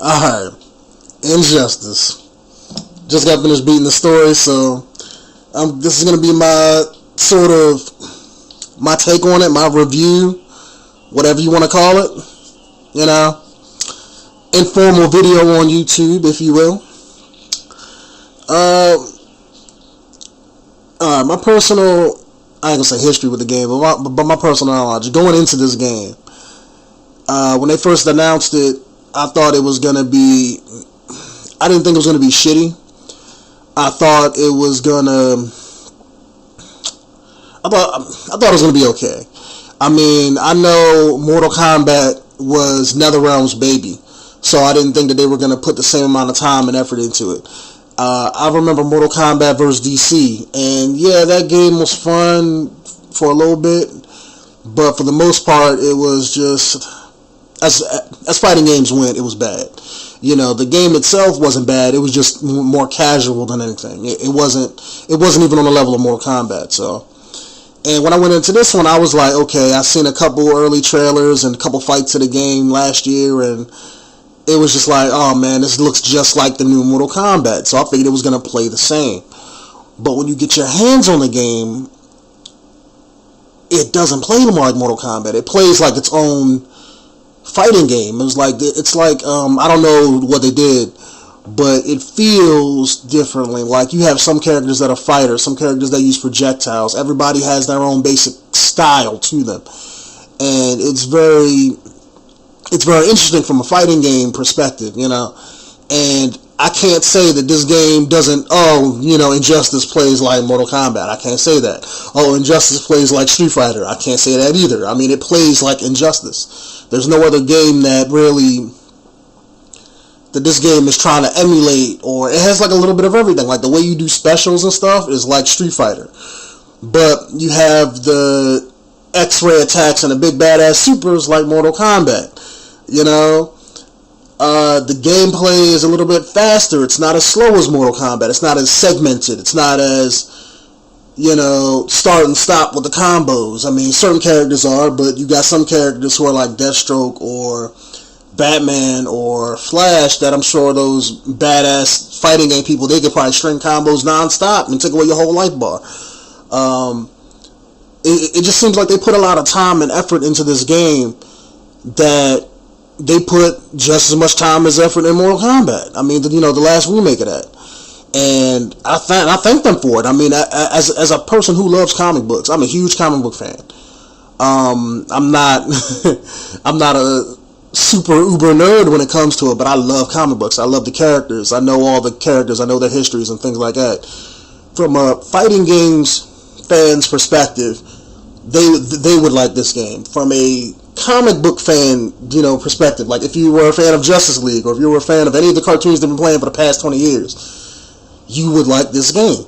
Alright, Injustice. Just got finished beating the story, so this is going to be my sort of, my take on it, my review, whatever you want to call it, you know, informal video on YouTube, if you will. Alright, my personal, I ain't going to say history with the game, but my personal knowledge, going into this game, when they first announced it, I thought it was going to be, I didn't think it was going to be shitty. I thought it was going to, I thought it was going to be okay. I mean, I know Mortal Kombat was NetherRealm's baby, so I didn't think that they were going to put the same amount of time and effort into it. I remember Mortal Kombat vs. DC, and yeah, that game was fun for a little bit, but for the most part, it was just, as fighting games went, it was bad. You know, the game itself wasn't bad. It was just more casual than anything. It wasn't even on the level of Mortal Kombat. So, and when I went into this one, I was like, okay, I seen a couple early trailers and a couple fights of the game last year, and it was just like, oh man, this looks just like the new Mortal Kombat. So I figured it was going to play the same. But when you get your hands on the game, it doesn't play anymore like Mortal Kombat. It plays like its own fighting game. It's like I don't know what they did, but it feels differently. Like you have some characters that are fighters, some characters that use projectiles. Everybody has their own basic style to them, and it's very interesting from a fighting game perspective, you know. And I can't say that this game doesn't, Injustice plays like Mortal Kombat. I can't say that. Oh, Injustice plays like Street Fighter. I can't say that either. I mean, it plays like Injustice. There's no other game that this game is trying to emulate, or it has like a little bit of everything. Like the way you do specials and stuff is like Street Fighter. But you have the X-ray attacks and the big badass supers like Mortal Kombat. You know? The gameplay is a little bit faster. It's not as slow as Mortal Kombat. It's not as segmented. It's not as, start and stop with the combos. I mean, certain characters are, but you got some characters who are like Deathstroke or Batman or Flash that I'm sure those badass fighting game people, they could probably string combos non-stop and take away your whole life bar. It just seems like they put a lot of time and effort into this game that they put just as much time as effort in Mortal Kombat. I mean, the last remake of that. And I thank them for it. I mean, as a person who loves comic books, I'm a huge comic book fan. I'm not I'm not a super uber nerd when it comes to it, but I love comic books. I love the characters. I know all the characters. I know their histories and things like that. From a fighting games fan's perspective, they would like this game. From a comic book fan, perspective, like if you were a fan of Justice League, or if you were a fan of any of the cartoons they've been playing for the past 20 years, you would like this game.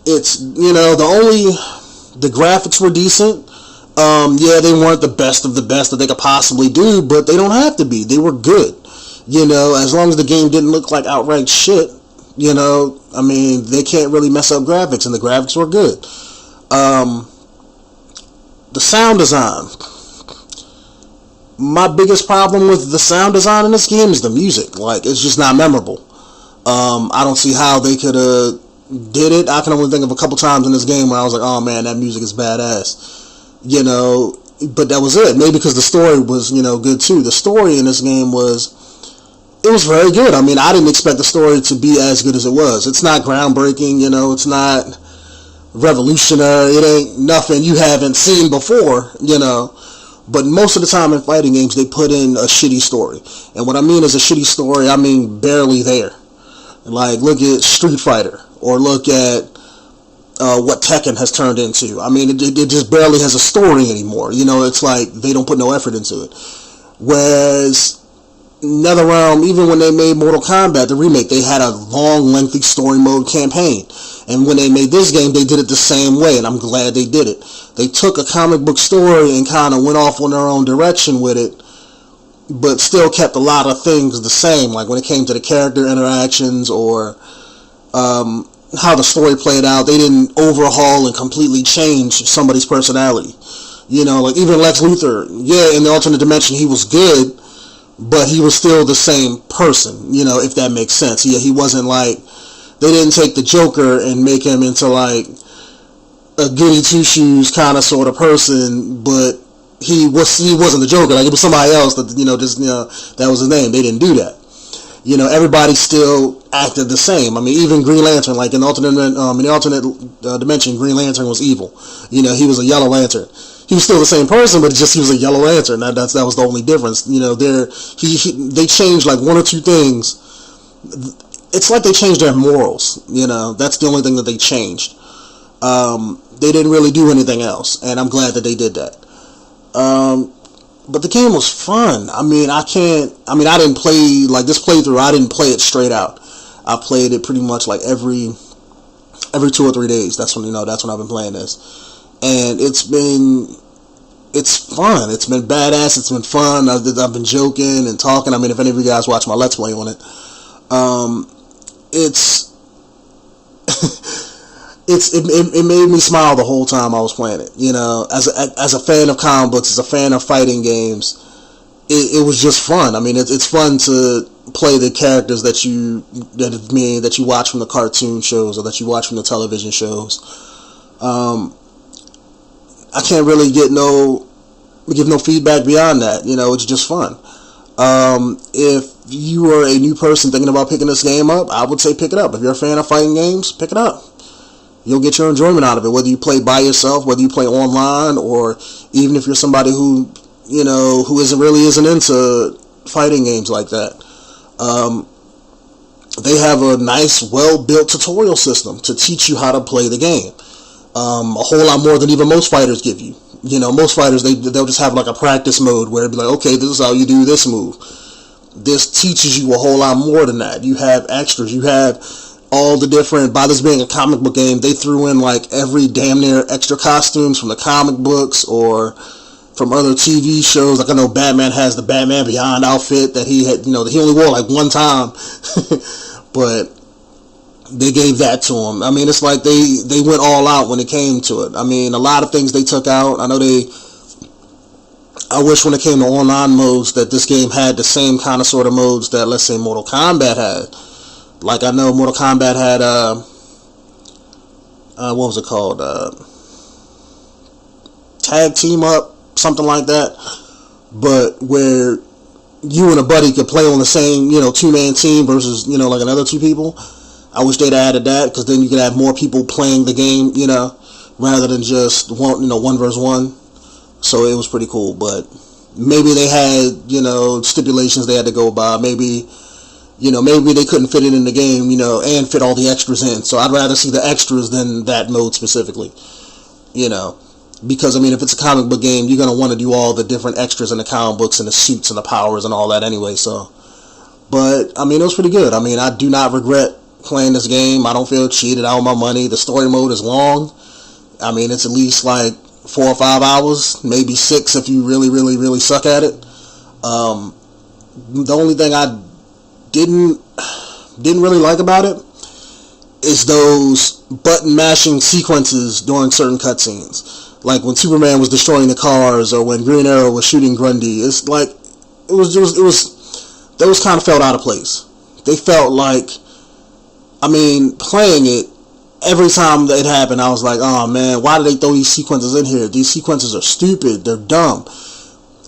It's, the graphics were decent. Yeah, they weren't the best of the best that they could possibly do, but they don't have to be. They were good. As long as the game didn't look like outright shit, I mean, they can't really mess up graphics, and the graphics were good. The sound design. My biggest problem with the sound design in this game is the music. Like, it's just not memorable. I don't see how they could have did it. I can only think of a couple times in this game where I was like, oh man, that music is badass. But that was it. Maybe because the story was, good too. The story in this game was very good. I mean, I didn't expect the story to be as good as it was. It's not groundbreaking, it's not revolutionary. It ain't nothing you haven't seen before, But most of the time in fighting games, they put in a shitty story. And what I mean is a shitty story, I mean barely there. Like, look at Street Fighter, or look at what Tekken has turned into. I mean, it just barely has a story anymore. It's like they don't put no effort into it. Whereas NetherRealm, even when they made Mortal Kombat, the remake, they had a long, lengthy story mode campaign. And when they made this game, they did it the same way, and I'm glad they did it. They took a comic book story and kind of went off on their own direction with it, but still kept a lot of things the same, like when it came to the character interactions or how the story played out. They didn't overhaul and completely change somebody's personality. Like even Lex Luthor, yeah, in the alternate dimension he was good, but he was still the same person, you know, if that makes sense. He wasn't like, they didn't take the Joker and make him into like a goody two shoes kind of sort of person, but he wasn't the Joker. Like, it was somebody else that, you know, just, you know, that was his name. They didn't do that. You know, everybody still acted the same. I mean, even Green Lantern, like in the alternate dimension, Green Lantern was evil. You know, he was a Yellow Lantern. He was still the same person, but just he was a Yellow Lantern. That was the only difference. You know, they changed like one or two things. It's like they changed their morals. You know, that's the only thing that they changed. They didn't really do anything else, and I'm glad that they did that. But the game was fun. I didn't play, like, this playthrough, I didn't play it straight out. I played it pretty much like every 2 or 3 days. That's when I've been playing this. And it's fun. It's been badass. It's been fun. I've been joking and talking. I mean, if any of you guys watch my Let's Play on it, it made me smile the whole time I was playing it. You know, as a fan of comic books, as a fan of fighting games, it was just fun. I mean, it's fun to play the characters that you watch from the cartoon shows or that you watch from the television shows. I can't really give no feedback beyond that. You know, it's just fun. If you are a new person thinking about picking this game up, I would say pick it up. If you're a fan of fighting games, pick it up. You'll get your enjoyment out of it, whether you play by yourself, whether you play online, or even if you're somebody who, you know, who isn't into fighting games like that. They have a nice, well-built tutorial system to teach you how to play the game. A whole lot more than even most fighters give you. You know, most fighters, they'll just have like a practice mode where it'll be like, okay, this is how you do this move. This teaches you a whole lot more than that. You have extras. You have all the different, by this being a comic book game, they threw in like every damn near extra costumes from the comic books or from other TV shows. Like, I know Batman has the Batman Beyond outfit that he had, you know, that he only wore like one time. But they gave that to him. I mean, it's like they went all out when it came to it. I mean, a lot of things they took out. I wish when it came to online modes that this game had the same kind of sort of modes that, let's say, Mortal Kombat had. Like, I know Mortal Kombat had, what was it called? Tag Team Up, something like that. But where you and a buddy could play on the same, you know, two-man team versus, you know, like another two people. I wish they'd added that, because then you could have more people playing the game, you know, rather than just one versus one. So it was pretty cool. But maybe they had, you know, stipulations they had to go by. Maybe they couldn't fit it in the game, you know, and fit all the extras in. So I'd rather see the extras than that mode specifically, you know. Because, I mean, if it's a comic book game, you're going to want to do all the different extras in the comic books and the suits and the powers and all that anyway, so. But, I mean, it was pretty good. I mean, I do not regret playing this game. I don't feel cheated out of my money. The story mode is long. I mean, it's at least like 4 or 5 hours, maybe 6 if you really, really, really suck at it. The only thing I didn't really like about it is those button mashing sequences during certain cutscenes. Like when Superman was destroying the cars, or when Green Arrow was shooting Grundy. It's like those kind of felt out of place. They felt like, I mean, playing it, every time that it happened, I was like, oh man, why did they throw these sequences in here? These sequences are stupid. They're dumb.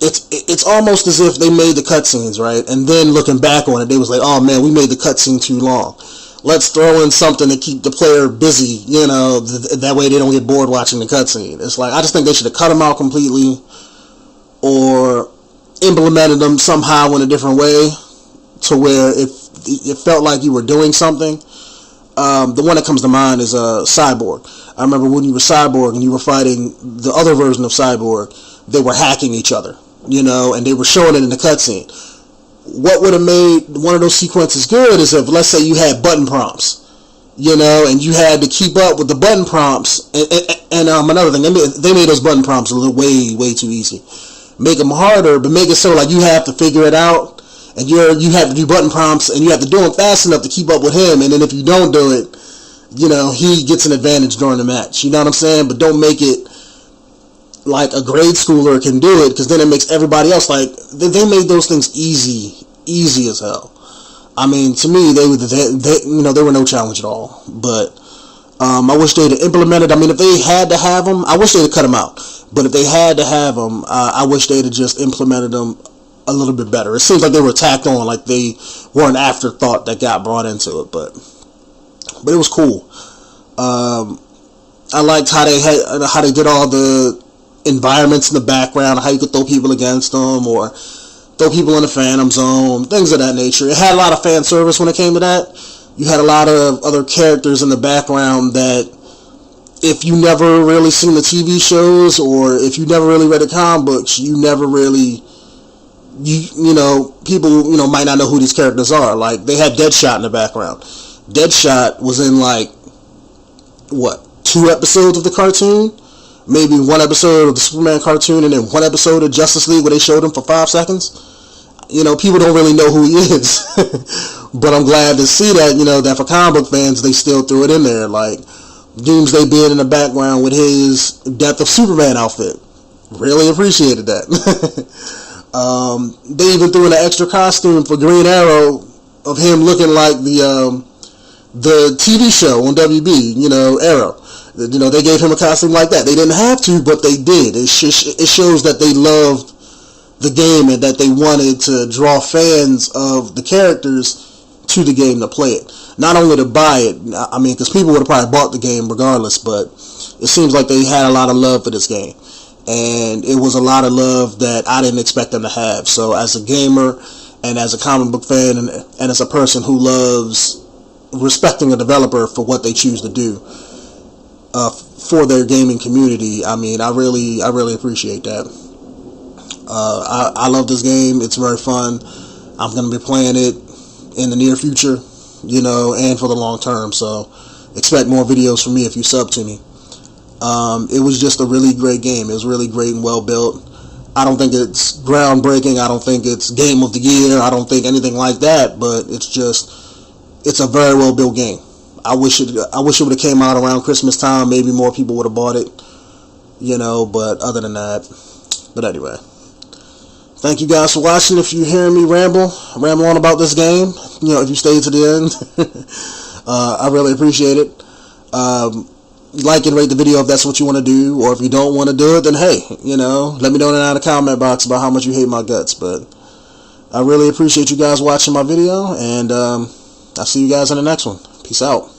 It's almost as if they made the cutscenes, right? And then looking back on it, they was like, oh man, we made the cutscene too long. Let's throw in something to keep the player busy, you know, that way they don't get bored watching the cutscene. It's like, I just think they should have cut them out completely, or implemented them somehow in a different way, to where it felt like you were doing something. The one that comes to mind is Cyborg. I remember when you were Cyborg and you were fighting the other version of Cyborg, they were hacking each other, you know, and they were showing it in the cutscene. What would have made one of those sequences good is if, let's say, you had button prompts, you know, and you had to keep up with the button prompts. And another thing, they made those button prompts a little way too easy. Make them harder, but make it so like you have to figure it out, and you have to do button prompts, and you have to do them fast enough to keep up with him. And then if you don't do it, you know, he gets an advantage during the match. You know what I'm saying? But don't make it like a grade schooler can do it, because then it makes everybody else, like, they made those things easy as hell. I mean, to me, they were no challenge at all. But I wish they'd implemented. I mean, if they had to have them, I wish they'd have cut them out. But if they had to have them, I wish they'd have just implemented them a little bit better. It seems like they were tacked on, like they were an afterthought that got brought into it. But it was cool. I liked how they did all the environments in the background, how you could throw people against them or throw people in the Phantom Zone, things of that nature. It had a lot of fan service when it came to that. You had a lot of other characters in the background that, if you never really seen the TV shows or if you never really read the comic books, you never really, people, might not know who these characters are. Like, they had Deadshot in the background. Deadshot was in, like, 2 episodes of the cartoon? Maybe 1 episode of the Superman cartoon and then 1 episode of Justice League where they showed him for 5 seconds. People don't really know who he is. But I'm glad to see that, that for comic book fans, they still threw it in there. Like, Doomsday being in the background with his Death of Superman outfit. Really appreciated that. They even threw in an extra costume for Green Arrow of him looking like the TV show on WB, Arrow. They gave him a costume like that. They didn't have to, but they did. It shows that they loved the game and that they wanted to draw fans of the characters to the game to play it. Not only to buy it, I mean, because people would have probably bought the game regardless, but it seems like they had a lot of love for this game. And it was a lot of love that I didn't expect them to have. So as a gamer and as a comic book fan and as a person who loves respecting a developer for what they choose to do for their gaming community, I mean, I really appreciate that. I love this game. It's very fun. I'm going to be playing it in the near future, and for the long term. So expect more videos from me if you sub to me. It was just a really great game. It was really great and well built. I don't think it's groundbreaking. I don't think it's game of the year. I don't think anything like that. But it's a very well built game. I wish it would have came out around Christmas time. Maybe more people would have bought it. But other than that, anyway. Thank you guys for watching. If you hear me ramble on about this game, if you stay to the end, I really appreciate it. Like and rate the video if that's what you want to do, or if you don't want to do it, then hey, let me know in the comment box about how much you hate my guts. But I really appreciate you guys watching my video, and I'll see you guys in the next one. Peace out.